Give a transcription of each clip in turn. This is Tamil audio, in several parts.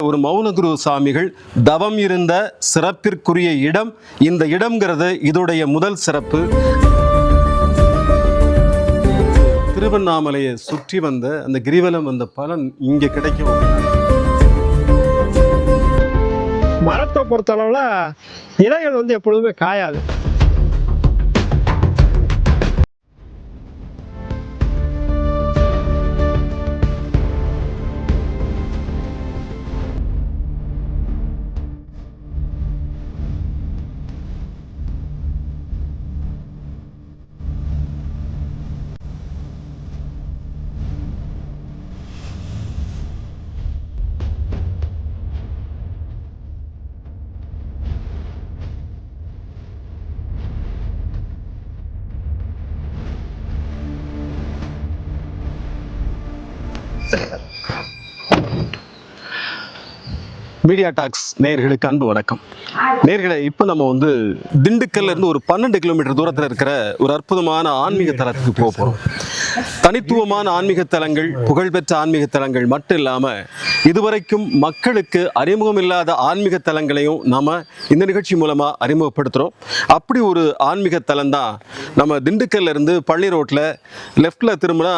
ஒரு மௌனகுரு சாமிகள் தவம் இருந்த சிறப்பிற்குரிய இடம் இந்த இடம்ங்கிறது இதோடைய முதல் சிறப்பு. திருவண்ணாமலையை சுற்றி வந்த அந்த கிரிவலம் வந்த பலன் இங்க கிடைக்கும். மரத்தை பொறுத்தளவுல இலைகள் எப்பொழுதுமே காயாது. மீடியா டாக்ஸ் நேயர்களுக்கு அன்பு வணக்கம். நேயர்களே, இப்போ நம்ம திண்டுக்கல்ல இருந்து ஒரு 12 கிலோமீட்டர் தூரத்தில் இருக்கிற ஒரு அற்புதமான ஆன்மீக தலத்துக்கு போக போகிறோம். தனித்துவமான ஆன்மீக தலங்கள், புகழ்பெற்ற ஆன்மீக தலங்கள் மட்டும் இல்லாமல் இதுவரைக்கும் மக்களுக்கு அறிமுகம் இல்லாத ஆன்மீக தலங்களையும் நம்ம இந்த நிகழ்ச்சி மூலமாக அறிமுகப்படுத்துகிறோம். அப்படி ஒரு ஆன்மீக தலம் தான் நம்ம திண்டுக்கல்ல இருந்து பள்ளி ரோட்டில் லெஃப்டில் திரும்பினா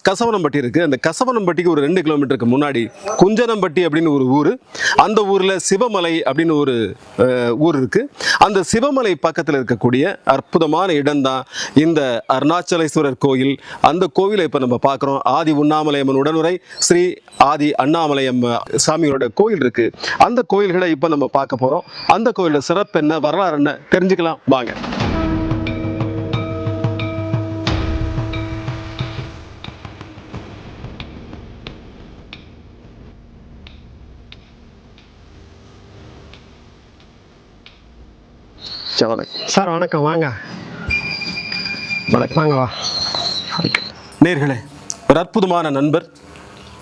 கசவனம்பட்டி இருக்குது. அந்த கசவனம்பட்டிக்கு ஒரு 2 கிலோமீட்டருக்கு முன்னாடி குஞ்சனம்பட்டி அப்படின்னு ஒரு ஊர். அந்த ஊரில் சிவமலை அப்படின்னு ஒரு ஊர் இருக்குது. அந்த சிவமலை பக்கத்தில் இருக்கக்கூடிய அற்புதமான இடம்தான் இந்த அருணாச்சலேஸ்வரர் கோயில். அந்த கோவிலை இப்போ நம்ம பார்க்குறோம். ஆதி உண்ணாமலையம்மன் உடனுரை ஸ்ரீ ஆதி அண்ணாமலையம் சாமியோட கோயில் இருக்கு. அந்த கோயில்களை இப்போ நம்ம பார்க்க போகிறோம். அந்த கோயிலோட சிறப்பு என்ன, வரலாறு என்ன தெரிஞ்சுக்கலாம் வாங்க. சார் வணக்கம், வாங்க. வணக்கம், வாங்க வா. நேர்களே, ஒரு அற்புதமான நண்பர்.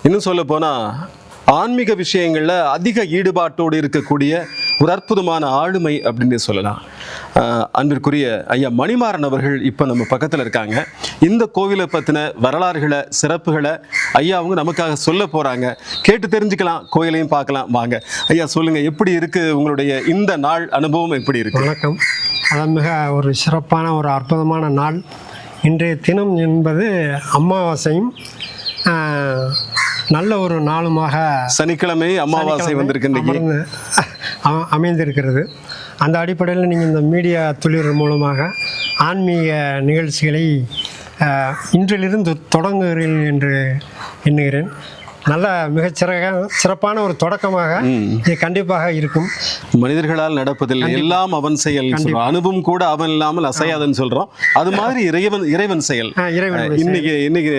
இன்னும் சொல்ல போனால் ஆன்மீக விஷயங்களில் அதிக ஈடுபாட்டோடு இருக்கக்கூடிய ஒரு அற்புதமான ஆளுமை அப்படின்னு சொல்லலாம். அன்பிற்குரிய ஐயா மணிமாறன் அவர்கள் இப்போ நம்ம பக்கத்தில் இருக்காங்க. இந்த கோவிலை பற்றின வரலாறுகளை, சிறப்புகளை ஐயா அவங்க நமக்காக சொல்ல போகிறாங்க. கேட்டு தெரிஞ்சுக்கலாம், கோயிலையும் பார்க்கலாம் வாங்க. ஐயா சொல்லுங்கள், எப்படி இருக்குது உங்களுடைய இந்த நாள் அனுபவம், எப்படி இருக்குது? வணக்கம். அது மிக ஒரு சிறப்பான ஒரு அற்புதமான நாள். இன்றைய தினம் என்பது அமாவாசையும் நல்ல ஒரு நாளுமாக சனிக்கிழமை அமாவாசை வந்திருக்கு, அமைந்திருக்கிறது. அந்த அடிப்படையில் நீங்கள் இந்த மீடியா தொழில் மூலமாக ஆன்மீக நிகழ்ச்சிகளை இன்றிலிருந்து தொடங்குகிறேன் என்று எண்ணுகிறேன். நல்ல சிறப்பான ஒரு தொடக்கமாக இது கண்டிப்பாக இருக்கும். மனிதர்களால் நடப்பதில் எல்லாம் அவன் செயல் சொல்றோம். அனுபவம் கூட அவன் இல்லாமல் அசையாதுன்னு சொல்றோம். அது மாதிரி இறைவன் செயல். இன்னைக்கு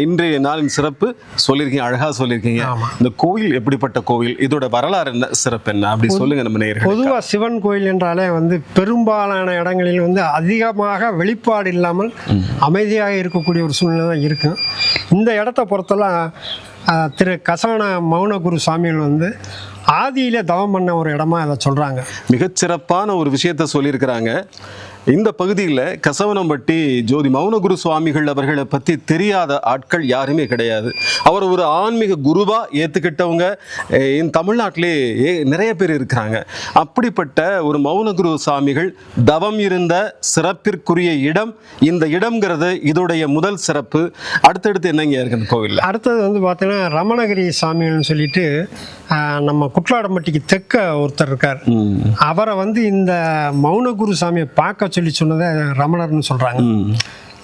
இன்றைய நாளின் சிறப்பு சொல்லியிருக்கீங்க, அழகா சொல்லியிருக்கீங்க. இந்த கோயில் எப்படிப்பட்ட கோவில், இதோட வரலாறு என்ன, சிறப்பு என்ன, அப்படி சொல்லுங்க நம்ம நேயர்கள். பொதுவாக சிவன் கோயில் என்றாலே பெரும்பாலான இடங்களில் அதிகமாக வெளிப்பாடு இல்லாமல் அமைதியாக இருக்கக்கூடிய ஒரு சூழ்நிலை தான் இருக்கும். இந்த இடத்த பொறுத்தெல்லாம் திரு கசவன மௌனகுரு சாமிகள் ஆதியிலே தவம் பண்ண ஒரு இடமா அதை சொல்கிறாங்க. மிகச்சிறப்பான ஒரு விஷயத்த சொல்லியிருக்கிறாங்க. இந்த பகுதியில் கசவனம்பட்டி ஜோதி மௌனகுரு சுவாமிகள் அவர்களை பற்றி தெரியாத ஆட்கள் யாருமே கிடையாது. அவர் ஒரு ஆன்மீக குருவா ஏற்றுக்கிட்டவங்க இந்த தமிழ்நாட்டிலே நிறைய பேர் இருக்கிறாங்க. அப்படிப்பட்ட ஒரு மௌனகுரு சுவாமிகள் தவம் இருந்த சிறப்பிற்குரிய இடம் இந்த இடம்ங்கிறது இதோடைய முதல் சிறப்பு. அடுத்தடுத்து என்னங்க இருக்கு அந்த கோவிலில்? அடுத்தது பார்த்தீங்கன்னா ரமணகிரி சாமிகள்னு சொல்லிட்டு நம்ம குட்லாடம்பட்டிக்கு தெற்க ஒருத்தர் இருக்கார். அவரை இந்த மௌனகுரு சாமியை பார்க்க சொல்லி சொன்னதை ரமணர்னு சொல்றாங்க.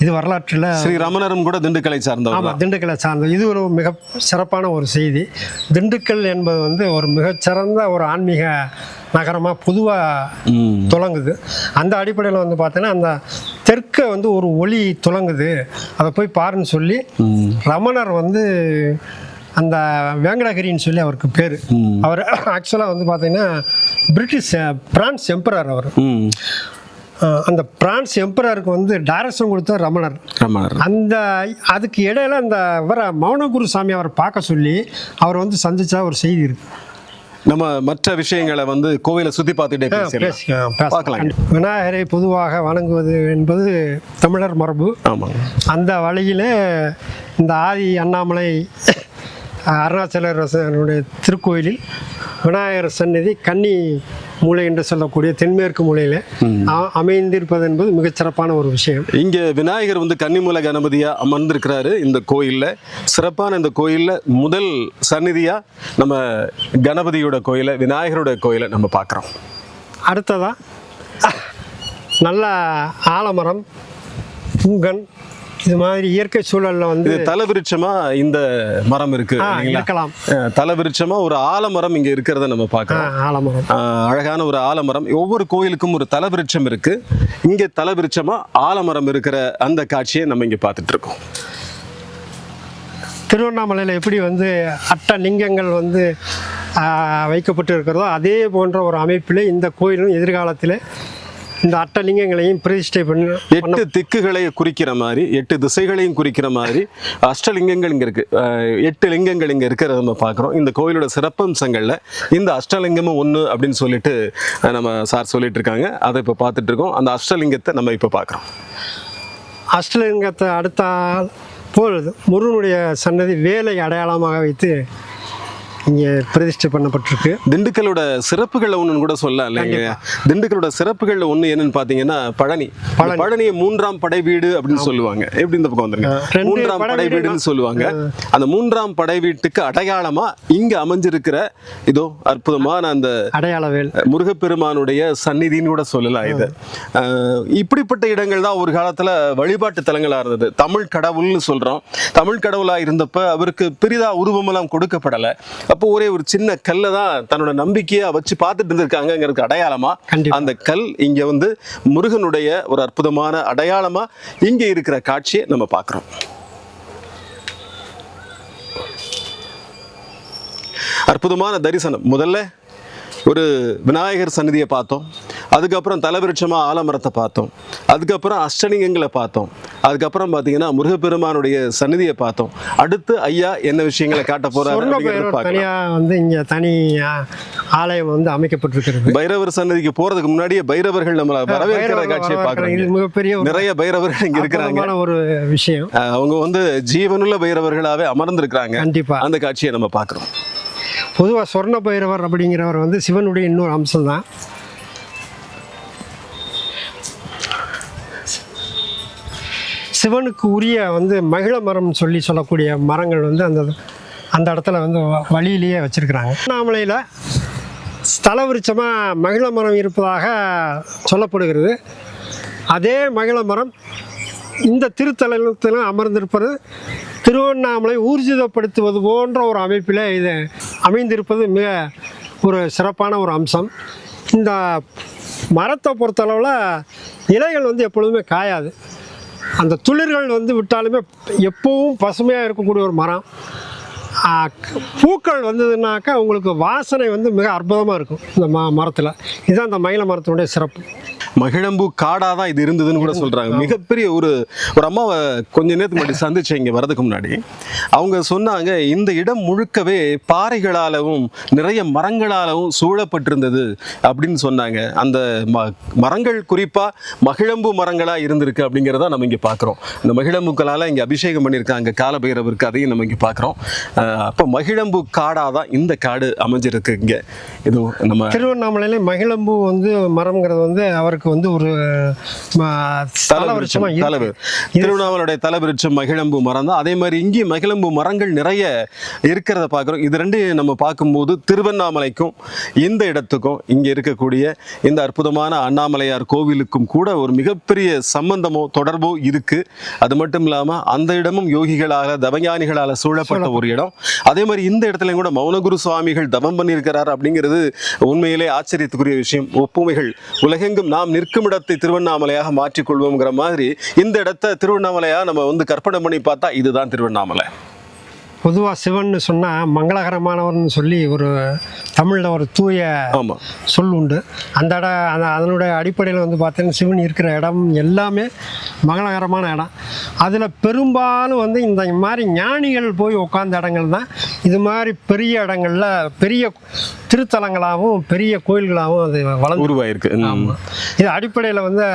இது வரலாற்றில் ஸ்ரீ ரமணரும் கூட திண்டுக்கலை சார்ந்தவர். ஆமாம், திண்டுக்கலை சார்ந்தது. இது ஒரு மிக சிறப்பான ஒரு செய்தி. திண்டுக்கல் என்பது ஒரு மிகச்சிறந்த ஒரு ஆன்மீக நகரமாக பொதுவாக துலங்குது. அந்த அடிப்படையில் பார்த்தீங்கன்னா அந்த தெற்க ஒரு ஒளி துலங்குது, அதை போய் பாருன்னு சொல்லி ரமணர் அந்த வேங்கடகிரின்னு சொல்லி அவருக்கு பேர். அவர் ஆக்சுவலாக பார்த்தீங்கன்னா பிரான்ஸ் எம்பரர். அவர் அந்த பிரான்ஸ் எம்பரருக்கு டைரக்ஷன் கொடுத்த ரமணர். அந்த அதுக்கு இடையில அந்த மௌனகுரு சாமி அவர் பார்க்க சொல்லி அவர் சந்திச்சா ஒரு செய்தி இருக்கு. நம்ம மற்ற விஷயங்களை கோவிலை சுற்றி பார்த்துட்டே பார்க்கலாம். விநாயகரை பொதுவாக வணங்குவது என்பது தமிழர் மரபு. ஆமாங்க. அந்த வழியில் இந்த ஆதி அண்ணாமலை அருணாச்சலேஸ்வரனுடைய திருக்கோயிலில் விநாயகர் சந்நிதி கன்னி மூலை என்று சொல்லக்கூடிய தென்மேற்கு மூலையில் அமைந்திருப்பது என்பது மிகச்சிறப்பான ஒரு விஷயம். இங்கே விநாயகர் வந்து கன்னிமூல கணபதியா அமர்ந்திருக்கிறாரு இந்த கோயிலில். சிறப்பான இந்த கோயிலில் முதல் சந்நிதியா நம்ம கணபதியோட கோயிலை, விநாயகரோட கோயிலை நம்ம பார்க்குறோம். அடுத்ததா நல்ல ஆலமரம், பூங்கன், இது மாதிரி இயற்கை சூழல்ல வந்து தலவிருட்சமா இந்த மரம் இருக்கு. இருக்கலாம். தலவிருட்சமா ஒரு ஆலமரம் இங்க இருக்கிறத நம்ம பார்க்கலாம். ஆலமரம், அழகான ஒரு ஆலமரம். ஒவ்வொரு கோயிலுக்கும் ஒரு தலவிருட்சம் இருக்கு. இங்க தலவிருட்சமா ஆலமரம் இருக்கிற அந்த காட்சியை நம்ம இங்க பார்த்துட்டு இருக்கோம். திருவண்ணாமலையில் எப்படி வந்து அட்டலிங்கங்கள் வந்து வைக்கப்பட்டு இருக்கிறதோ அதே போன்ற ஒரு அமைப்பில் இந்த கோயிலும் எதிர்காலத்தில் இந்த அட்டலிங்கங்களையும் பிரதிஷ்டை பண்ணி 8 திக்குகளை குறிக்கிற மாதிரி, 8 திசைகளையும் குறிக்கிற மாதிரி அஷ்டலிங்கங்கள் இங்கே இருக்கு. 8 லிங்கங்கள் இங்கே இருக்கிறத நம்ம பார்க்குறோம். இந்த கோயிலோட சிறப்பம்சங்களில் இந்த அஷ்டலிங்கமும் ஒன்று அப்படின்னு சொல்லிட்டு நம்ம சார் சொல்லிட்டு இருக்காங்க. அதை இப்போ பார்த்துட்டு இருக்கோம். அந்த அஷ்டலிங்கத்தை நம்ம இப்போ பார்க்குறோம். அஷ்டலிங்கத்தை அடுத்த பொழுது முருகனுடைய சன்னதி வேலை அடையாளமாக வைத்து இங்கே பிரதிஷ்டை பண்ணப்பட்டிருக்கு. திண்டுக்கலோட சிறப்புகள் ஒன்றுன்னு கூட சொல்லலாம் இல்லைங்க. திண்டுக்கலோட சிறப்புகள் ஒன்று என்னன்னு பார்த்தீங்கன்னா பழனியை 3ஆம் படை வீடு அப்படின்னு சொல்லுவாங்க. எப்படி இந்த பக்கம் வந்துருங்க, 3ஆம் படை வீடுன்னு சொல்லுவாங்க. அந்த 3ஆம் படை வீட்டுக்கு அடையாளமா இங்க அமைஞ்சிருக்கிற இதோ அற்புதமான அந்த அடையாளவேல் முருகப்பெருமானுடைய சந்நிதின்னு கூட சொல்லலாம். இது இப்படிப்பட்ட இடங்கள் தான் ஒரு காலத்துல வழிபாட்டு தலங்களா இருந்தது. தமிழ் கடவுள்னு சொல்றோம். தமிழ் கடவுளா இருந்தப்ப அவருக்கு பெரிதா உருவமெல்லாம் கொடுக்கப்படலை. அப்போ ஒரே ஒரு சின்ன கல்லை தான் தன்னோட நம்பிக்கையா வச்சு பார்த்துட்டு இருந்திருக்காங்கிறதுக்கு அடையாளமா அந்த கல் இங்க வந்து முருகனுடைய ஒரு அற்புதமான அடையாளமா இங்க இருக்கிற காட்சியை நம்ம பார்க்கிறோம். அற்புதமான தரிசனம். முதல்ல ஒரு விநாயகர் சந்நிதியை பார்த்தோம். அதுக்கப்புறம் தலவிருட்சமா ஆலமரத்தை பார்த்தோம். அதுக்கப்புறம் அஷ்டலிங்கங்களை பார்த்தோம். அதுக்கப்புறம் பார்த்தீங்கன்னா முருகப்பெருமானுடைய சந்நிதியை பார்த்தோம். அடுத்து ஐயா என்ன விஷயங்களை காட்ட போறாரு. தனியா வந்து இங்க தனி ஆலயம் வந்து அமைக்கப்பட்டிருக்கிறது. பைரவர் சன்னதிக்கு போறதுக்கு முன்னாடியே பைரவர்கள் நம்மளை வரவேற்கிற காட்சியை பார்க்கறாங்க. மிகப்பெரிய நிறைய பைரவர்கள் இங்க இருக்கிறாங்க. ஒரு விஷயம், அவங்க வந்து ஜீவனுள்ள பைரவர்களாவே அமர்ந்திருக்கிறாங்க. கண்டிப்பா அந்த காட்சியை நம்ம பார்க்கிறோம். பொதுவாக சொர்ண பைரவர் அப்படிங்கிறவர் வந்து சிவனுடைய இன்னொரு அம்சம் தான். சிவனுக்கு உரிய வந்து மகிழ மரம் சொல்லக்கூடிய மரங்கள் வந்து அந்த இடத்துல வந்து வழியிலேயே வச்சிருக்கிறாங்க. திருவண்ணாமலையில் ஸ்தல விருட்சமாக மகிழ மரம் இருப்பதாக சொல்லப்படுகிறது. அதே மகிழ மரம் இந்த திருத்தலத்தில் அமர்ந்திருப்பது திருவண்ணாமலை ஊர்ஜிதப்படுத்துவது போன்ற ஒரு அமைப்பில் இது அமைந்திருப்பது மிக ஒரு சிறப்பான ஒரு அம்சம். இந்த மரத்தை பொறுத்தளவில் இலைகள் வந்து எப்பொழுதுமே காயாது. அந்த துளிர்கள் வந்து விட்டாலுமே எப்பவும் பசுமையாக இருக்கக்கூடிய ஒரு மரம். பூக்கள் வந்ததுனாக்கா உங்களுக்கு வாசனை வந்து மிக அற்புதமாக இருக்கும் இந்த மரத்தில். இதுதான் அந்த மயில மரத்தினுடைய சிறப்பு. மகிழம்பூ காடாக தான் இது இருந்ததுன்னு கூட சொல்கிறாங்க. மிகப்பெரிய ஒரு அம்மாவை கொஞ்ச நேரத்துக்கு முன்னாடி சந்திச்சேன் இங்கே வரதுக்கு முன்னாடி. அவங்க சொன்னாங்க இந்த இடம் முழுக்கவே பாறைகளாலும் நிறைய மரங்களாலும் சூழப்பட்டிருந்தது அப்படின்னு சொன்னாங்க. அந்த மரங்கள் குறிப்பாக மகிழம்பூ மரங்களாக இருந்திருக்கு அப்படிங்கிறத நம்ம இங்கே பார்க்குறோம். இந்த மகிழம்பூக்களால் இங்கே அபிஷேகம் பண்ணியிருக்காங்க காலபைரவருக்கு. அதையும் நம்ம இங்கே பார்க்குறோம். அப்போ மகிழம்பூ காடாக தான் இந்த காடு அமைஞ்சிருக்கு. இங்கே இது நம்ம திருவண்ணாமலையில மகிழம்பூ வந்து மரம்ங்கிறது வந்து அவருக்கு வந்து ஒரு திருவண்ணாமலையுடைய தலவிருட்சம் மகிழம்பூ மரம் தான். அதே மாதிரி இங்கேயும் மகிழம்பூ மரங்கள் நிறைய இருக்கிறத பார்க்குறோம். இது ரெண்டையும் நம்ம பார்க்கும்போது திருவண்ணாமலைக்கும் இந்த இடத்துக்கும் இங்கே இருக்கக்கூடிய இந்த அற்புதமான அண்ணாமலையார் கோவிலுக்கும் கூட ஒரு மிகப்பெரிய சம்பந்தமோ தொடர்போ இருக்கு. அது மட்டும் இல்லாமல் அந்த இடமும் யோகிகளால் தவஞானிகளால் சூழப்பட்ட ஒரு இடம். அதே மாதிரி இந்த இடத்துல கூட மௌனகுரு சுவாமிகள் தவம் பண்ணியிருக்கிறார் அப்படிங்கிறது உண்மையிலே ஆச்சரியத்துக்குரிய விஷயம். ஒப்புமைகள் உலகெங்கும் நாம் நிற்கும் இடத்தை திருவண்ணாமலையாக மாற்றிக்கொள்வோங்கிற மாதிரி இந்த இடத்தை திருவண்ணாமலையாக நம்ம வந்து கற்பனை பண்ணி பார்த்தா இதுதான் திருவண்ணாமலை. பொதுவாக சிவன் சொன்னால் மங்களகரமானவர்னு சொல்லி ஒரு தமிழில் ஒரு தூய சொல் உண்டு. அந்த அதனுடைய அடிப்படையில் வந்து பார்த்தீங்கன்னா சிவன் இருக்கிற இடம் எல்லாமே மங்களகரமான இடம். அதில் பெரும்பாலும் வந்து இந்த மாதிரி ஞானிகள் போய் உட்கார்ந்த இடங்கள் தான் இது மாதிரி பெரிய இடங்களில் பெரிய திருத்தலங்களாகவும் பெரிய கோயில்களாகவும் அது வளர்ந்து உருவாயிருக்கு. இது அடிப்படையில் வந்து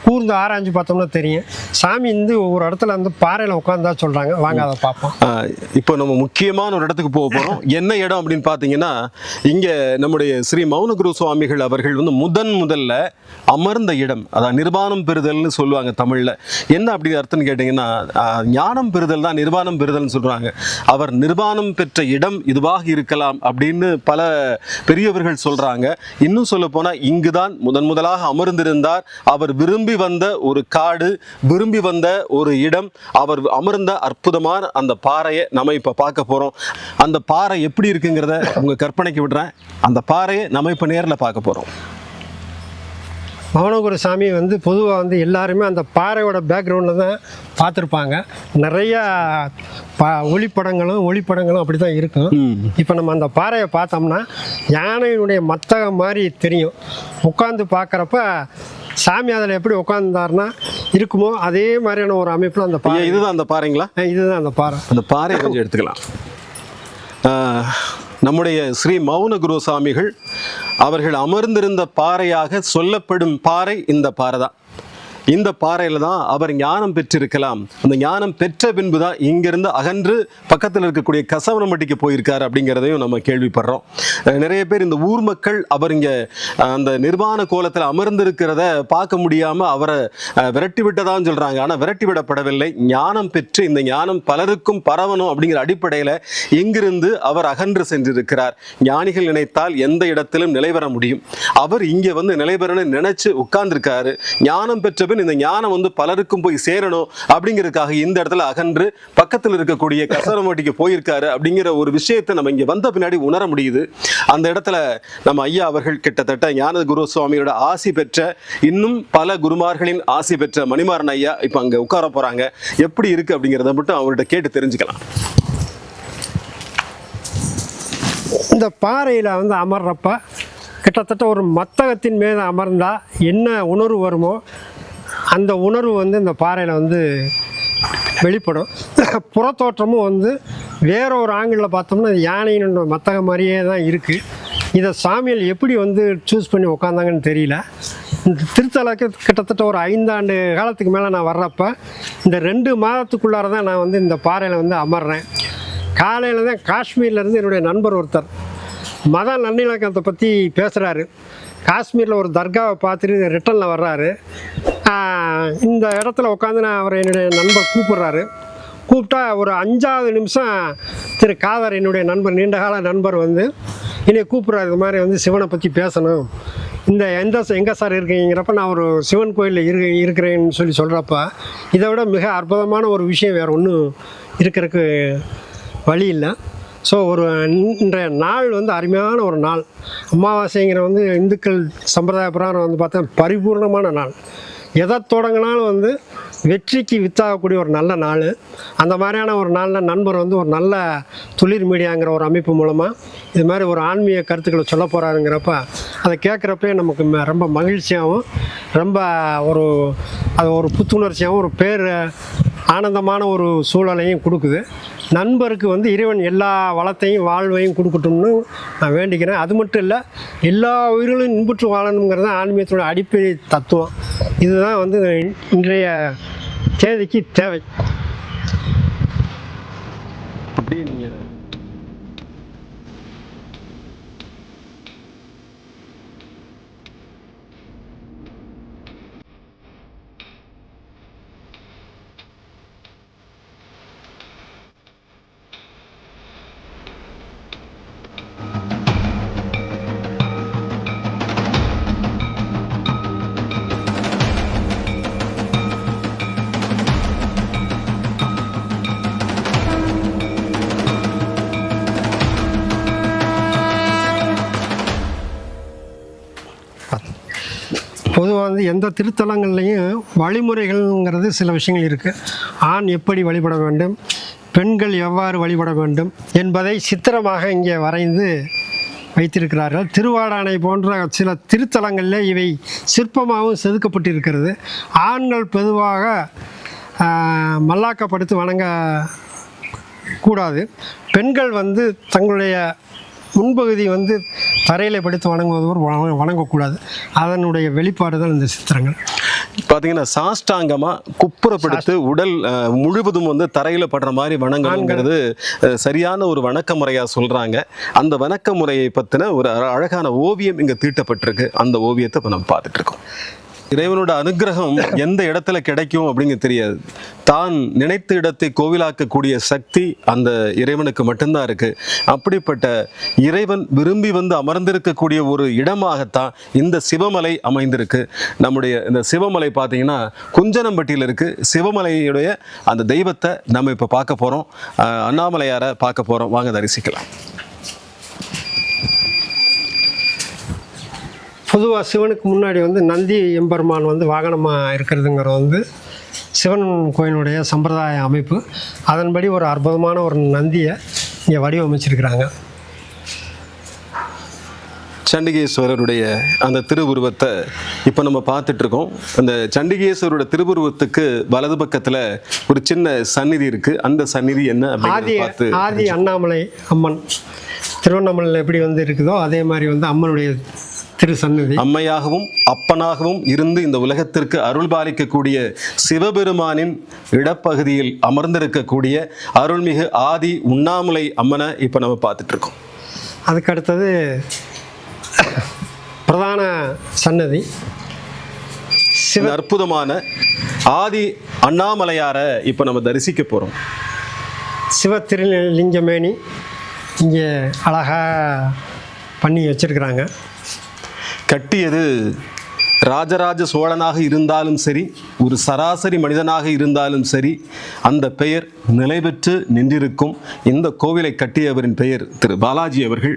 கூர்ந்து ஆராய்ஞ்சு பார்த்தோம்னா தெரியும். சாமி வந்து ஒவ்வொரு இடத்துல வந்து பாறையில் உட்காந்தா சொல்கிறாங்க. வாங்க அதை பார்ப்போம். இப்போ நம்ம முக்கியமான ஒரு இடத்துக்கு போக போகிறோம். என்ன இடம் அப்படின்னு பார்த்தீங்கன்னா, இங்கே நம்முடைய ஸ்ரீ மௌனகுரு சுவாமிகள் அவர்கள் வந்து முதல்ல அமர்ந்த இடம், அதான் நிர்வாணம் பெறுதல்னு சொல்லுவாங்க தமிழில். என்ன அப்படி அர்த்தம்னு கேட்டிங்கன்னா, ஞானம் பெறுதல் தான் நிர்வாணம் பெறுதல்னு சொல்கிறாங்க. அவர் நிர்வாணம் பெற்ற இடம் இதுவாக இருக்கலாம் அப்படின்னு பல பெரியவர்கள் சொல்கிறாங்க. இன்னும் சொல்ல போனால் இங்கு தான் முதலாக அமர்ந்திருந்தார். அவர் விரும்பி வந்த ஒரு காடு, விரும்பி வந்த ஒரு இடம், அவர் அமர்ந்த அற்புதமான அந்த பாறையை நம்ம இப்போ பார்க்க போகிறோம். அந்த பாறை எப்படி இருக்குங்கிறத உங்கள் கற்பனைக்கு விடுறேன். அந்த பாறையை நம்ம இப்போ நேரில் பார்க்க போகிறோம். மௌனகுரு சாமி வந்து பொதுவாக வந்து எல்லாருமே அந்த பாறையோட பேக்ரவுண்டில் தான் பார்த்துருப்பாங்க. நிறையா ஒளிப்படங்களும் அப்படி தான் இருக்கும். இப்போ நம்ம அந்த பாறையை பார்த்தோம்னா யானையினுடைய மத்தகம் மாதிரி தெரியும். உட்காந்து பார்க்குறப்ப சாமி அதில் எப்படி உட்காந்துருந்தாருன்னா இருக்குமோ அதே மாதிரியான ஒரு அமைப்பில் அந்த பாறை. இதுதான் அந்த பாறைங்களா? இதுதான் அந்த பாறை. அந்த பாறையை கொஞ்சம் எடுத்துக்கலாம். நம்முடைய ஸ்ரீ மௌனகுரு சாமிகள் அவர்கள் அமர்ந்திருந்த பாறையாக சொல்லப்படும் பாறை இந்த பாறை தான். இந்த பாறையில் தான் அவர் ஞானம் பெற்றிருக்கலாம். அந்த ஞானம் பெற்ற பின்பு தான் இங்கிருந்து அகன்று பக்கத்தில் இருக்கக்கூடிய கசவனம்பட்டிக்கு போயிருக்கார் அப்படிங்கிறதையும் நம்ம கேள்விப்படுறோம். நிறைய பேர் இந்த ஊர் மக்கள் அவர் இங்கே அந்த நிர்வாண கோலத்தில் அமர்ந்திருக்கிறத பார்க்க முடியாமல் அவரை விரட்டி விட்டதான்னு சொல்கிறாங்க. ஆனால் விரட்டி விடப்படவில்லை. ஞானம் பெற்று இந்த ஞானம் பலருக்கும் பரவணும் அப்படிங்கிற அடிப்படையில் இங்கிருந்து அவர் அகன்று சென்றிருக்கிறார். ஞானிகள் நினைத்தால் எந்த இடத்திலும் நிலைபெற முடியும். அவர் இங்கே வந்து நிலைபெறணும்னு நினைச்சு உட்கார்ந்துருக்காரு. ஞானம் பெற்ற இந்த ஞானம் வந்து பலருக்கும் போய் சேரணும் அப்படிங்கிறதுக்காக இந்த இடத்துல அகன்று பக்கத்தில் இருக்கக்கூடிய கசவனம்பட்டிக்கு போயிருக்காரு அப்படிங்கிற ஒரு விஷயத்தை நம்ம இங்க வந்த பின்னாடி உணர முடியுது. அந்த இடத்துல நம்ம ஐயா அவர்கள் கிட்டத்தட்ட ஞான குரு சுவாமியோட ஆசி பெற்ற, இன்னும் பல குருமார்களின் ஆசி பெற்ற மணிமாறன் ஐயா இப்ப அங்க உட்கார போறாங்க. எப்படி இருக்கு அப்படிங்கிறத மட்டும் அவர்கிட்ட கேட்டு தெரிஞ்சுக்கலாம். இந்த பாறையில் வந்து அமர்றப்ப கிட்டத்தட்ட ஒரு மத்தகத்தின் மீது அமர்ந்தால் என்ன உணர்வு வருமோ அந்த உணர்வு வந்து இந்த பாறையில் வந்து வெளிப்படும். புறத்தோற்றமும் வந்து வேற ஒரு ஆங்கிளில் பார்த்தோம்னா யானையின் மத்தகம் மாதிரியே தான் இருக்குது. இதை சாமியால் எப்படி வந்து சூஸ் பண்ணி உக்காந்தாங்கன்னு தெரியல. இந்த திருத்தலக்கு கிட்டத்தட்ட ஒரு 5 ஆண்டு காலத்துக்கு மேலே நான் வர்றப்ப இந்த 2 மாதத்துக்குள்ளார தான் நான் வந்து இந்த பாறையில் வந்து அமர்றேன். காலையில் தான் காஷ்மீர்லேருந்து என்னுடைய நண்பர் ஒருத்தர் மத நல்லிணக்கத்தை பற்றி பேசுகிறாரு. காஷ்மீரில் ஒரு தர்காவை பார்த்துட்டு ரிட்டனில் வர்றாரு. இந்த இடத்துல உட்காந்து நான் அவரை என்னுடைய நண்பர் கூப்பிட்டா ஒரு 5வது நிமிஷம் திரு காதர் என்னுடைய நண்பர், நீண்டகால நண்பர் வந்து என்னை கூப்பிட்றாரு. இது மாதிரி வந்து சிவனை பற்றி பேசணும். எங்கே சார் இருக்கீங்கிறப்ப நான் ஒரு சிவன் கோயிலில் இருக்கிறேன்னு சொல்கிறப்ப இதை விட மிக அற்புதமான ஒரு விஷயம் வேறு ஒன்றும் இருக்கிறதுக்கு வழி இல்லை. ஸோ இன்றைய நாள் வந்து அருமையான ஒரு நாள். அமாவாசைங்கிற வந்து இந்துக்கள் சம்பிரதாய பிரகாரம் வந்து பார்த்தா பரிபூர்ணமான நாள். எதை தொடங்கினாலும் வந்து வெற்றிக்கு வித்தாகக்கூடிய ஒரு நல்ல நாள். அந்த மாதிரியான ஒரு நாளில் நண்பர் வந்து ஒரு நல்ல துளிர் மீடியாங்கிற ஒரு அமைப்பு மூலமாக இது மாதிரி ஒரு ஆன்மீக கருத்துக்களை சொல்ல போகிறாருங்கிறப்ப அதை கேட்குறப்பே நமக்கு ரொம்ப மகிழ்ச்சியாகவும் ரொம்ப ஒரு புத்துணர்ச்சியாகவும் ஒரு ஆனந்தமான ஒரு சூழலையும் கொடுக்குது. நண்பருக்கு வந்து இறைவன் எல்லா வளத்தையும் வாழ்வையும் கொடுக்கட்டும்னு நான் வேண்டிக்கிறேன். அது மட்டும் இல்லை, எல்லா உயிர்களும் இன்புற்று வாழணுங்கிறது ஆன்மீகத்தோட அடிப்படை தத்துவம். இதுதான் வந்து இன்றைய தேதிக்கு தேவை. அப்படி நீங்கள் பொதுவாக வந்து எந்த திருத்தலங்கள்லையும் வழிமுறைகள்ங்கிறது சில விஷயங்கள் இருக்குது. ஆண் எப்படி வழிபட வேண்டும், பெண்கள் எவ்வாறு வழிபட வேண்டும் என்பதை சித்திரமாக இங்கே வரைந்து வைத்திருக்கிறார்கள். திருவாடானை போன்ற சில திருத்தலங்களில் இவை சிற்பமாகவும் செதுக்கப்பட்டிருக்கிறது. ஆண்கள் பொதுவாக மல்லாக்கப்படுத்தி வணங்க கூடாது. பெண்கள் வந்து தங்களுடைய முன்பகுதி வந்து தரையில் படுத்து வணங்குவதோடு வணங்கக்கூடாது. அதனுடைய வெளிப்பாடு தான் இந்த சித்திரங்கள். பாத்தீங்கன்னா சாஷ்டாங்கமா குப்புறப்படுத்து உடல் முழுவதும் வந்து தரையில படுற மாதிரி வணங்கணுங்கிறது சரியான ஒரு வணக்க முறையா சொல்றாங்க. அந்த வணக்க முறையை பத்தின ஒரு அழகான ஓவியம் இங்க தீட்டப்பட்டிருக்கு. அந்த ஓவியத்தை இப்ப நம்ம பார்த்துட்டு இருக்கோம். இறைவனோட அனுகிரகம் எந்த இடத்துல கிடைக்கும் அப்படிங்க தெரியாது. தான் நினைத்த இடத்தை கோவிலாக்கக்கூடிய சக்தி அந்த இறைவனுக்கு மட்டும்தான் இருக்கு. அப்படிப்பட்ட இறைவன் விரும்பி வந்து அமர்ந்திருக்கக்கூடிய ஒரு இடமாகத்தான் இந்த சிவமலை அமைந்திருக்கு. நம்முடைய இந்த சிவமலை பார்த்தீங்கன்னா குஞ்சனம்பட்டியில் இருக்கு. சிவமலையுடைய அந்த தெய்வத்தை நம்ம இப்போ பார்க்க போறோம். அண்ணாமலையாரை பார்க்க போறோம். வாங்க தரிசிக்கலாம். பொதுவாக சிவனுக்கு முன்னாடி வந்து நந்தி எம்பெருமான் வந்து வாகனமாக இருக்கிறதுங்கிறது வந்து சிவன் கோயிலுடைய சம்பிரதாய அமைப்பு. அதன்படி ஒரு அற்புதமான ஒரு நந்தியை இங்கே வடிவமைச்சிருக்கிறாங்க. சண்டிகேஸ்வரருடைய அந்த திருவுருவத்தை இப்போ நம்ம பார்த்துட்டு இருக்கோம். அந்த சண்டிகேஸ்வரருடைய திருவுருவத்துக்கு வலது பக்கத்தில் ஒரு சின்ன சந்நிதி இருக்கு. அந்த சந்நிதி என்ன அப்படின்னு ஆதி அண்ணாமலை அம்மன் திருவண்ணாமலையில் எப்படி வந்து இருக்குதோ அதே மாதிரி வந்து அம்மனுடைய திருசந்நிதி. அம்மையாகவும் அப்பனாகவும் இருந்து இந்த உலகத்திற்கு அருள் பாலிக்கக்கூடிய சிவபெருமானின் இடப்பகுதியில் அமர்ந்திருக்கக்கூடிய அருள்மிகு ஆதி உண்ணாமலை அம்மனை இப்போ நம்ம பார்த்துட்டு இருக்கோம். அதுக்கு அடுத்தது பிரதான சன்னதி அற்புதமான ஆதி அண்ணாமலையாரை இப்போ நம்ம தரிசிக்க போகிறோம். சிவ திருலிங்கமேனி இங்கே அழகாக பண்ணி வச்சிருக்கிறாங்க. கட்டியது ராஜராஜ சோழனாக இருந்தாலும் சரி, ஒரு சராசரி மனிதனாக இருந்தாலும் சரி, அந்த பெயர் நிலை பெற்று நின்றிருக்கும். இந்த கோவிலை கட்டியவரின் பெயர் திரு பாலாஜி அவர்கள்.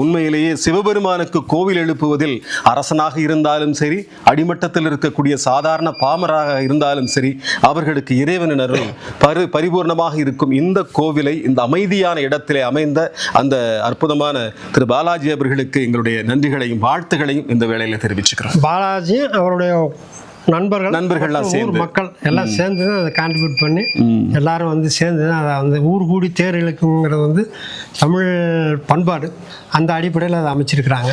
உண்மையிலேயே சிவபெருமானுக்கு கோவில் எழுப்புவதில் அரசனாக இருந்தாலும் சரி, அடிமட்டத்தில் இருக்கக்கூடிய சாதாரண பாமராக இருந்தாலும் சரி, அவர்களுக்கு இறைவனின் அருள் பரிபூர்ணமாக இருக்கும். இந்த கோவிலை இந்த அமைதியான இடத்திலே அமைந்த அந்த அற்புதமான திரு பாலாஜி அவர்களுக்கு எங்களுடைய நன்றிகளையும் வாழ்த்துகளையும் இந்த வேளையில் தெரிவிச்சுக்கிறோம். பாலாஜி அவருடைய நண்பர்கள்லாம் சேர்ந்து மக்கள் எல்லாம் சேர்ந்து தான் அதை கான்ட்ரிபியூட் பண்ணி எல்லாரும் வந்து சேர்ந்து தான் அதை வந்து ஊர் கூடி தேர் இழுக்குங்கிறது வந்து தமிழ் பண்பாடு. அந்த அடிப்படையில் அதை அமைச்சிருக்கிறாங்க.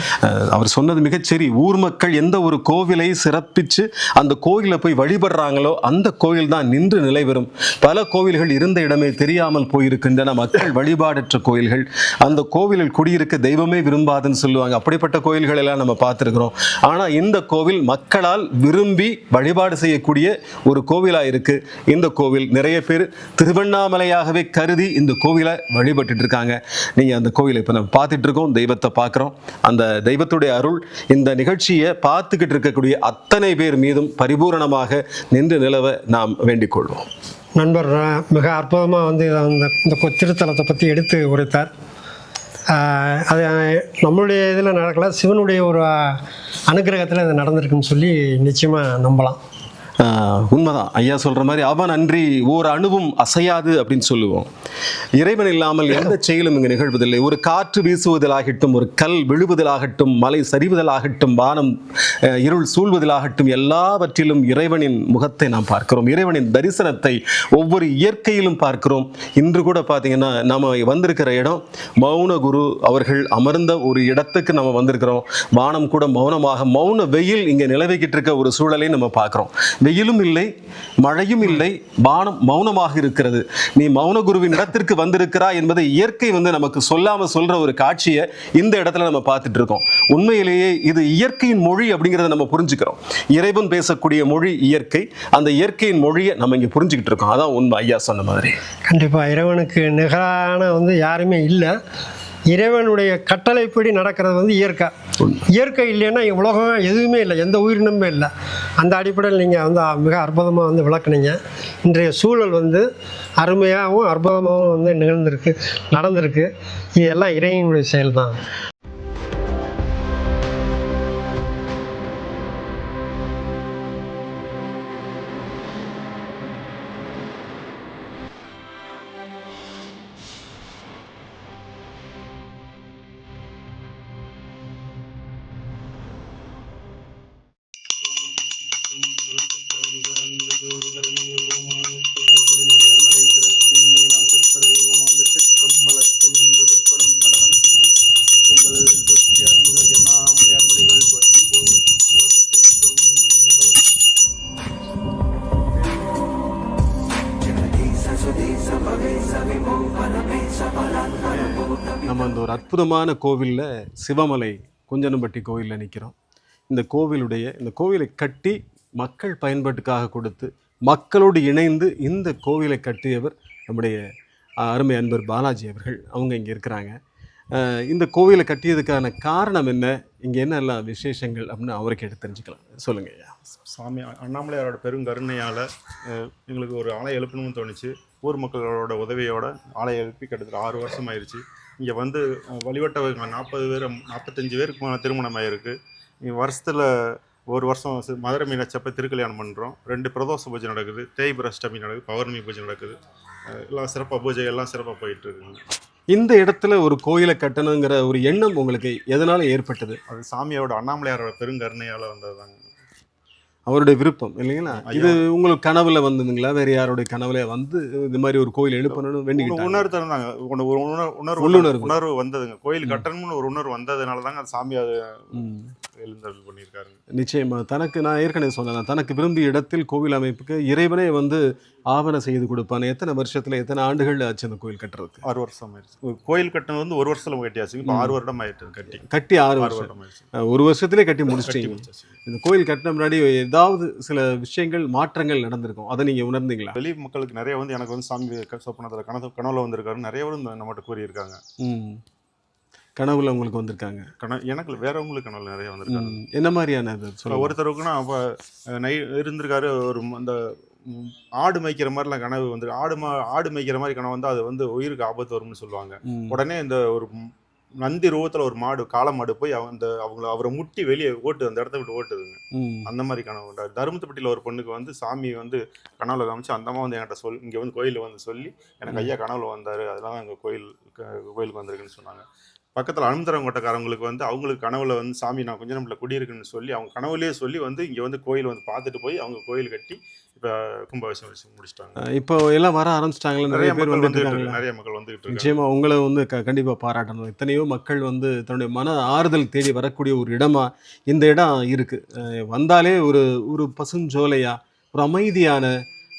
அவர் சொன்னது மிகச்சரி. ஊர் மக்கள் எந்த ஒரு கோவிலை சிறப்பித்து அந்த கோயிலை போய் வழிபடுறாங்களோ அந்த கோயில் தான் நின்று நிலை பெறும். பல கோவில்கள் இருந்த இடமே தெரியாமல் போயிருக்கின்றன. மக்கள் வழிபாடற்ற கோயில்கள். அந்த கோவிலில் குடியிருக்க தெய்வமே விரும்பாதுன்னு சொல்லுவாங்க. அப்படிப்பட்ட கோயில்கள் எல்லாம் நம்ம பார்த்துருக்கிறோம். ஆனால் இந்த கோவில் மக்களால் விரும்பி வழிபாடு செய்யக்கூடிய ஒரு கோவிலா இருக்கு. இந்த கோவில் நிறைய பேர் திருவண்ணாமலையாகவே கருதி இந்த கோவிலை வழிபட்டு இருக்காங்க. நீங்க அந்த கோவிலை இப்ப நம்ம பார்த்துட்டு இருக்கோம். தெய்வத்தை பார்க்கிறோம். அந்த தெய்வத்துடைய அருள் இந்த நிகழ்ச்சியை பார்த்துக்கிட்டு இருக்கக்கூடிய அத்தனை பேர் மீதும் பரிபூரணமாக நின்று நிலவ நாம் வேண்டிக் கொள்வோம். நண்பர் மிக அற்புதமாக வந்து இந்த திருத்தலத்தை பற்றி எடுத்து உரைத்தார். அது நம்மளுடைய இதில் நடக்கல, சிவனுடைய ஒரு அனுகிரகத்தில் இது நடந்திருக்குன்னு சொல்லி நிச்சயமாக நம்பலாம். உண்மைதான் ஐயா சொல்ற மாதிரி அவன் அன்றி ஓர் அணுவும் அசையாது அப்படின்னு சொல்லுவோம். இறைவன் இல்லாமல் எந்த செயலும் இங்கு நிகழ்வதில்லை. ஒரு காற்று வீசுவதிலாகட்டும், ஒரு கல் விழுவதிலாகட்டும், மலை சரிவதிலாகட்டும், வானம் இருள் சூழ்வதிலாகட்டும், எல்லாவற்றிலும் இறைவனின் முகத்தை நாம் பார்க்கிறோம். இறைவனின் தரிசனத்தை ஒவ்வொரு இயற்கையிலும் பார்க்கிறோம். இன்று கூட பார்த்தீங்கன்னா நம்ம வந்திருக்கிற இடம் மௌன குரு அவர்கள் அமர்ந்த ஒரு இடத்துக்கு நம்ம வந்திருக்கிறோம். வானம் கூட மௌனமாக மௌன வெயில் இங்கே நிலவிக்கிட்டு இருக்க ஒரு சூழலை நம்ம பார்க்கிறோம். வெயிலும் இல்லை, மழையும் இல்லை, வானம் மௌனமாக இருக்கிறது. நீ மௌன குருவின் இடத்திற்கு வந்திருக்கிறாய் என்பதை இயற்கை வந்து நமக்கு சொல்லாம சொல்ற ஒரு காட்சியை இந்த இடத்துல நம்ம பார்த்துட்டு இருக்கோம். உண்மையிலேயே இது இயற்கையின் மொழி அப்படிங்கிறத நம்ம புரிஞ்சுக்கிறோம். இறைவன் பேசக்கூடிய மொழி இயற்கை. அந்த இயற்கையின் மொழியை நம்ம இங்க புரிஞ்சுக்கிட்டு இருக்கோம். அதான் உண்மை ஐயா சொன்ன மாதிரி. கண்டிப்பா இறைவனுக்கு நிகரான வந்து யாருமே இல்லை. இறைவனுடைய கட்டளைப்படி நடக்கிறது வந்து இயற்கை. இயற்கை இல்லைன்னா உலகம் எதுவுமே இல்லை, எந்த உயிரினமே இல்லை. அந்த அடிப்படையில் நீங்கள் வந்து மிக அற்புதமாக வந்து விளக்குனீங்க. இன்றைய சூழல் வந்து அருமையாகவும் அற்புதமாகவும் வந்து நடந்திருக்கு. இது எல்லாம் இறைவனுடைய செயல் தான். உங்கள் ஒரு அற்புதமான கோவிலில், சிவமலை குஞ்சனம்பட்டி கோவிலில் நிற்கிறோம். இந்த கோவிலை கட்டி மக்கள் பயன்பாட்டுக்காக கொடுத்து மக்களோடு இணைந்து இந்த கோவிலை கட்டியவர் நம்முடைய அருமை அன்பர் பாலாஜி அவர்கள். அவங்க இங்கே இருக்கிறாங்க. இந்த கோவிலை கட்டியதுக்கான காரணம் என்ன, இங்கே என்னெல்லாம் விசேஷங்கள் அப்படின்னு அவருக்கு எடுத்து தெரிஞ்சுக்கலாம். சொல்லுங்க ஐயா. சாமி அண்ணாமலையாரோட பெருங்கருணையால் எங்களுக்கு ஒரு ஆலயம் எழுப்பணும்னு தோணுச்சு. ஊர் மக்களோட உதவியோட ஆலயம் எழுப்பி கிட்டத்தட்ட 6 வருஷம் ஆயிடுச்சு. இங்கே வந்து வழிபட்டவங்க 40 பேர் 45 பேருக்கு மேலே திருமணம் ஆகிருக்கு. வருஷத்தில் ஒரு வருஷம் மதுரை மீனாட்சியப்ப திருக்கல்யாணம் பண்ணுறோம். 2 பிரதோஷ பூஜை நடக்குது, தேய்பிர அஷ்டமி நடக்குது, பௌர்ணமி பூஜை நடக்குது. எல்லாம் சிறப்பாக பூஜை எல்லாம் சிறப்பாக போயிட்டுருக்குங்க. இந்த இடத்துல ஒரு கோயிலை கட்டணுங்கிற ஒரு எண்ணம் உங்களுக்கு எதனால ஏற்பட்டது? அது சாமியோட அண்ணாமலையாரோட பெருங்கருணையால் வந்ததுதாங்க. அவருடைய விருப்பம் இல்லைங்களா? இது உங்களுக்கு கனவுல வந்ததுங்களா, வேற யாருடைய கனவுல வந்து இந்த மாதிரி ஒரு கோயில் எழுப்பணும்னு வேண்டிக்கிட்டாங்க? உணர்வு வந்ததுங்க. கோயில் கட்டணும்னு ஒரு உணர்வு வந்ததுனால தாங்க அந்த சாமி அது எழுந்தருள் பண்ணியிருக்காரு. நிச்சயமா. நான் ஏற்கனவே சொன்னேன், தனக்கு விரும்பிய இடத்தில் கோவில் அமைப்புக்கு இறைவனே வந்து ஆவணம் செய்து கொடுப்பான். எத்தனை வருஷத்துல, எத்தனை ஆண்டுகள் ஆச்சு அந்த கோயில் கட்டுறதுக்கு? 6 வருஷம் ஆயிடுச்சு. கோயில் கட்டினது வந்து 1 வருஷத்துல கட்டியாச்சு. இப்போ 6 வருடம் ஆயிட்டு கட்டி 6 வருடம் ஆயிடுச்சு. 1 வருஷத்திலே கட்டி முடிச்சிட்டீங்க. இந்த கோயில் கட்டின முன்னாடி ஏதாவது சில விஷயங்கள் மாற்றங்கள் நடந்திருக்கும், அதை நீங்க உணர்ந்தீங்களா? வெளி மக்களுக்கு நிறைய வந்து எனக்கு வந்து சாமி சொப்பனத்துல கனவுல வந்திருக்காரு. நிறைய பேரும் நம்மகிட்ட கூறியிருக்காங்க. கனவுல உங்களுக்கு வந்திருக்காங்க? எனக்கு வேறவங்களுக்கு கனவுல நிறைய வந்திருக்காங்க. என்ன மாதிரியான? ஒருத்தருக்குன்னா அப்ப இருந்திருக்காரு, ஒரு அந்த ஆடு மேய்க்கிற மாதிரிலாம் கனவு வந்து ஆடு மேய்க்கிற மாதிரி கனவு வந்து அது வந்து உயிருக்கு ஆபத்து வரும்னு சொல்லுவாங்க. உடனே இந்த ஒரு நந்தி ரூபத்துல ஒரு மாடு, காளை மாடு போய் அவரை முட்டி வெளியே அந்த இடத்த விட்டு ஓட்டுதுங்க. அந்த மாதிரி கனவு உண்டா. தருமத்துப்பட்டியில ஒரு பொண்ணுக்கு வந்து சாமி வந்து கனவுல காமிச்சு அந்த அம்மா வந்து என்கிட்ட இங்க வந்து கோயிலில் வந்து சொல்லி எனக்கு ஐயா கனவுல வந்தாரு, அதெல்லாம் எங்க கோயிலுக்கு வந்திருக்குன்னு சொன்னாங்க. பக்கத்தில் அனுமந்தரங்கோட்டக்காரங்களுக்கு வந்து அவங்களுக்கு கனவுல வந்து சாமி நான் கொஞ்சம் நம்மள குடியிருக்குன்னு சொல்லி அவங்க கனவுலேயே சொல்லி வந்து இங்கே வந்து கோயில் வந்து பார்த்துட்டு போய் அவங்க கோயில் கட்டி இப்போ கும்பாபிஷேகம் வச்சு முடிச்சிட்டாங்க. இப்போ எல்லாம் வர ஆரம்பிச்சிட்டாங்களா? நிறைய பேர் நிறைய மக்கள் வந்துகிட்டு. நிச்சயமா உங்களை வந்து கண்டிப்பாக பாராட்டணும். எத்தனையோ மக்கள் வந்து தன்னுடைய மன ஆறுதல் தேடி வரக்கூடிய ஒரு இடமா இந்த இடம் இருக்கு. வந்தாலே ஒரு பசுஞ்சோலையா, ஒரு அமைதியான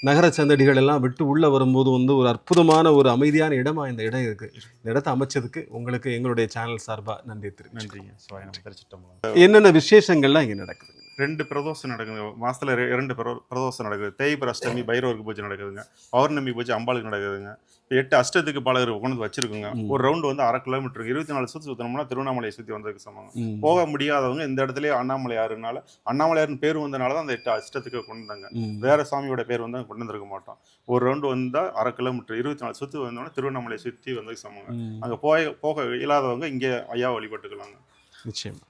நகர சந்தடிகள் எல்லாம் விட்டு உள்ளே வரும்போது வந்து ஒரு அற்புதமான ஒரு அமைதியான இடமா இந்த இடம் இருக்கு. இந்த இடத்தை அமைச்சதுக்கு உங்களுக்கு எங்களுடைய சேனல் சார்பாக நன்றி தெரிவிச்சுக்கிறேன். என்னென்ன விசேஷங்கள்லாம் இங்கே நடக்குது? 2 பிரதோஷம் நடக்குது மாசத்துல. 2 பிரதோஷம் நடக்குது. தேய்பிர அஷ்டமி பைரவருக்கு பூஜை நடக்குதுங்க. பௌர்ணமி பூஜை அம்பாளுக்கு நடக்குதுங்க. 8 அஷ்டத்துக்கு பாலகர் கொண்டு வச்சிருக்குங்க. ஒரு ரவுண்டு வந்து 1/2 கிலோமீட்டர் 24 சுற்றி சுற்றணும்னா திருவண்ணாமலையை சுற்றி வந்ததுக்கு சமங்க. போக முடியாதவங்க இந்த இடத்துல அண்ணாமலையாருன்னு பேர் வந்தனால தான் அந்த 8 அஷ்டத்துக்கு கொண்டு வந்தாங்க. வேற சாமியோட பேர் வந்து கொண்டு வந்திருக்க மாட்டோம். ஒரு ரவுண்டு வந்தா 1/2 கிலோமீட்டர் 24 சுற்றி வந்தோம்னா திருவண்ணாமலையை சுற்றி வந்ததுக்கு சமங்க. அங்கே போக இயலாதவங்க இங்கே ஐயா வழிபட்டுக்கலாங்க. நிச்சயம்.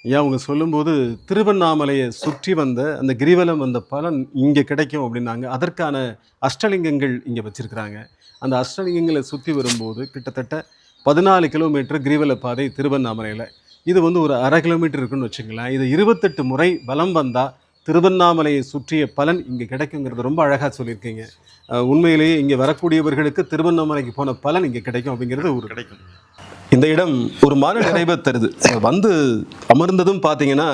ஐயா அவங்க சொல்லும்போது திருவண்ணாமலையை சுற்றி வந்த அந்த கிரிவலம் வந்த பலன் இங்கே கிடைக்கும் அப்படின்னாங்க. அதற்கான அஷ்டலிங்கங்கள் இங்கே வச்சிருக்கிறாங்க. அந்த அஷ்டலிங்கங்களை சுற்றி வரும்போது கிட்டத்தட்ட 14 கிலோமீட்டர் கிரிவல பாதை திருவண்ணாமலையில். இது வந்து ஒரு 1/2 கிலோமீட்டர் இருக்குன்னு வச்சுக்கலாம். இது 28 முறை வலம் வந்தால் திருவண்ணாமலையை சுற்றிய பலன் இங்கே கிடைக்குங்கிறது ரொம்ப அழகாக சொல்லியிருக்கீங்க. உண்மையிலேயே இங்கே வரக்கூடியவர்களுக்கு திருவண்ணாமலைக்கு போன பலன் இங்கே கிடைக்கும் அப்படிங்கிறது ஒரு கிடைக்கும். இந்த இடம் ஒரு மன நிறைவை தருது. வந்து அமர்ந்ததும் பார்த்தீங்கன்னா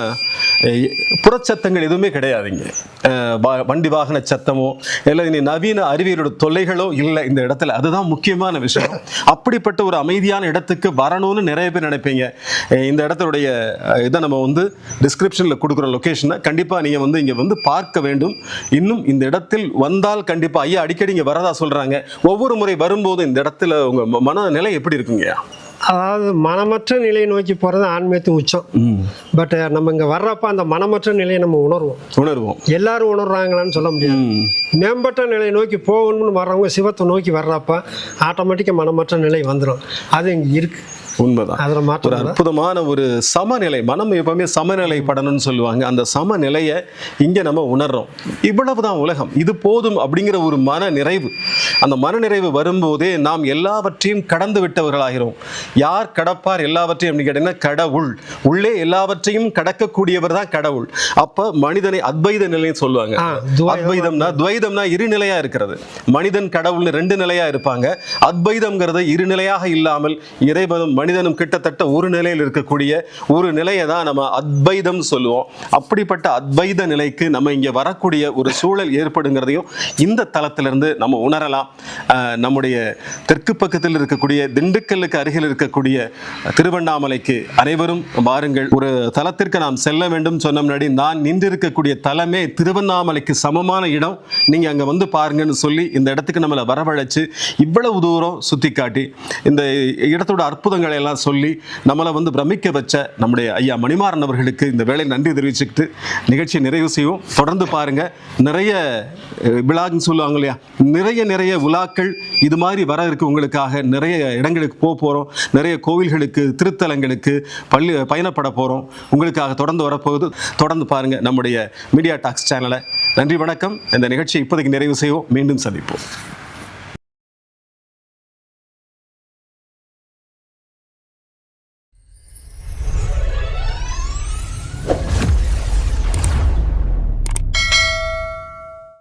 புறச்சத்தங்கள் எதுவுமே கிடையாதுங்க. வண்டி வாகன சத்தமோ இல்லை இனி நவீன அறிவியலோட தொல்லைகளோ இல்லை இந்த இடத்துல. அதுதான் முக்கியமான விஷயம். அப்படிப்பட்ட ஒரு அமைதியான இடத்துக்கு வரணும்னு நிறைய பேர் நினைப்பீங்க. இந்த இடத்துடைய இதை நம்ம வந்து டிஸ்கிரிப்ஷனில் கொடுக்குற லொக்கேஷனை கண்டிப்பாக நீங்கள் வந்து இங்கே வந்து பார்க்க வேண்டும். இன்னும் இந்த இடத்தில் வந்தால் கண்டிப்பாக ஐயா அடிக்கடி இங்கே வரதா சொல்கிறாங்க. ஒவ்வொரு முறை வரும்போது இந்த இடத்துல உங்கள் மனநிலை எப்படி இருக்குங்கய்யா? அதாவது மனமற்ற நிலையை நோக்கி போகிறது ஆன்மீகத்தின் உச்சம். பட் நம்ம இங்கே வர்றப்ப அந்த மனமற்ற நிலையை நம்ம உணர்வோம். எல்லாரும் உணர்றாங்களான்னு சொல்ல முடியாது. மேம்பட்ட நிலையை நோக்கி போகணும்னு வர்றவங்க சிவத்தை நோக்கி வர்றப்ப ஆட்டோமேட்டிக்காக மனமற்ற நிலை வந்துடும். அது இங்கே இருக்குது. உண்மைதான். ஒரு அற்புதமான ஒரு சமநிலை. மனம் எப்பவுமே சமநிலை படணும்னு சொல்லுவாங்க. அந்த சமநிலையை இங்கே நம்ம உணர்றோம். இவ்வளவுதான் உலகம், இது போதும் அப்படிங்கிற ஒரு மன நிறைவு. அந்த மன நிறைவு வரும்போதே நாம் எல்லாவற்றையும் கடந்து விட்டவர்களாகிறோம். யார் கடப்பார் எல்லாவற்றையும் அப்படின்னு கேட்டீங்கன்னா கடவுள். உள்ளே எல்லாவற்றையும் கடக்கக்கூடியவர் தான் கடவுள். அப்ப மனிதனை அத்வைத நிலைன்னு சொல்லுவாங்க. துவைதம்னா இருநிலையா இருக்கிறது. மனிதன் கடவுள்னு 2 நிலையா இருப்பாங்க. அத்வைதம்ங்கிறது இருநிலையாக இல்லாமல் இறைவனும் மனிதனும் கிட்டத்தட்ட ஒரு நிலையில் இருக்கக்கூடிய ஒரு நிலையை தான் நம்ம அத்வைதம் சொல்லுவோம். அப்படிப்பட்ட அத்வைத நிலைக்கு நம்ம இங்கே வரக்கூடிய ஒரு சூழல் ஏற்படுங்கிறதையும் இந்த தளத்திலிருந்து நம்ம உணரலாம். நம்முடைய தெற்கு பக்கத்தில் இருக்கக்கூடிய திண்டுக்கல்லுக்கு அருகில் இருக்கக்கூடிய திருவண்ணாமலைக்கு அனைவரும் வாருங்கள். ஒரு தலத்திற்கு நாம் செல்ல வேண்டும் சொன்ன முன்னாடி நான் நின்றிருக்கக்கூடிய தலமே திருவண்ணாமலைக்கு சமமான இடம், நீங்க அங்க வந்து பாருங்கன்னு சொல்லி இந்த இடத்துக்கு நம்மளை வரவழைச்சு இவ்வளவு தூரம் சுத்தி காட்டி இந்த இடத்தோட அற்புதங்களை எல்லாம் சொல்லி நம்மளை வந்து பிரமிக்க வச்ச நம்முடைய ஐயா மணிமாறன் அவர்களுக்கு இந்த வேளை நன்றி தெரிவிச்சுக்கிட்டு நிகழ்ச்சியை நிறைவு செய்வோம். தொடர்ந்து பாருங்க. நிறைய விழான்னு சொல்லுவாங்க இல்லையா, நிறைய விழாக்கள் இது மாதிரி வர இருக்கு. உங்களுக்காக நிறைய இடங்களுக்கு போறோம், நிறைய கோவில்களுக்கு திருத்தலங்களுக்கு பயணப்பட போறோம். உங்களுக்காக தொடர்ந்து வரப்போகுது. தொடர்ந்து பாருங்க நம்முடைய மீடியா டாக்ஸ் சேனலை. நன்றி, வணக்கம். இந்த நிகழ்ச்சியை இப்போதைக்கு நிறைவு செய்வோம். மீண்டும் சந்திப்போம்.